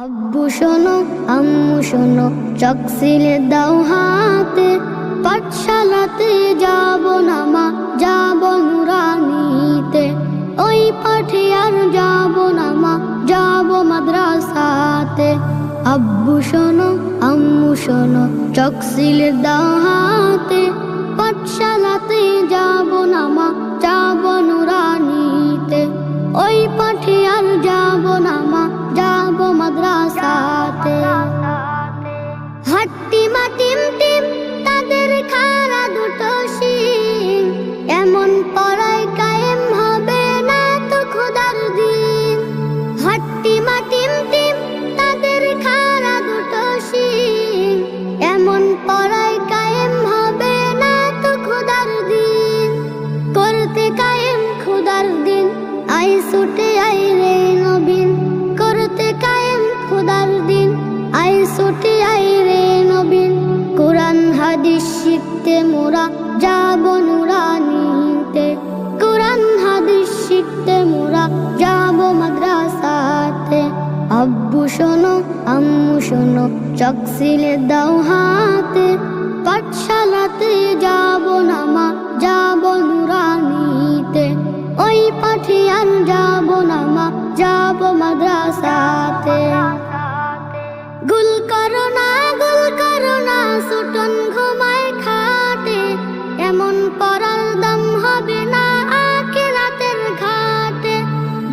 আব্বু শোনো আম্মু শোনো, চক সিলে দাও হাতে, পাঠশালাতে যাব না মা, যাব নুরানিতে। ওই পাঠে আর যাব না মা, যাব মাদ্রাসাতে। আব্বু শোনো আম্মু শোনো, চক সিলে দাও হাতে, পাঠশালাতে যাব না মা, যাব নুরানিতে। ওই পাঠে আর যাব না মা, যাব মাদ্রাসাতে। হাট্টিমা টিম টিম তাদের খাড়া দুটো শিং, এমন পড়ায় কায়েম হবে না তো খোদার দিন। হাট্টিমা টিম টিম তাদের খাড়া দুটো শিং, এমন পড়ায় কায়েম হবে না তো খোদার দিন। করতে কায়েম খোদার দিন, আই ছুটে আই রে নবীন। করতে কায়েম খোদার দিন, আই ছুটে আই রে নবীন। কোরআন হাদিস শিখতে মোরা যাব নুরানিতে। কোরআন হাদিস শিখতে মোরা যাব মাদ্রাসাতে। আব্বু শোনো আম্মু শোনো, চক সিলে দাও হাতে, পাঠশালাতে যাব না মা, যাব নুরানিতে। ওই পাঠে আর যাব না মা, যাব মাদ্রাসাতে। গুল করো না ছুটন ঘুমায় খাটে, এমন পড়ার দাম হবে না আখিরাতের ঘাটে।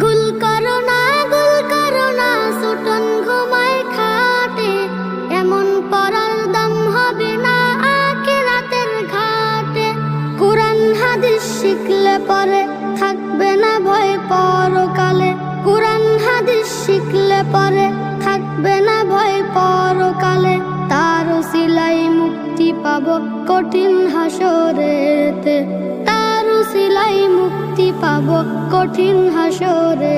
গুল করো না ছুটন ঘুমায় খাটে, এমন পড়ার দাম হবে না আখিরাতের ঘাটে। কোরআন হাদিস শিখলে পরে থাকবে না ভয় পরকালে। কোরআন হাদিস শিখলে পরে থাকবে না ভয় পরকালে। তার উসিলাই মুক্তি পাবো কঠিন হাসরেতে। তার উসিলাই মুক্তি পাবো কঠিন হাসরে।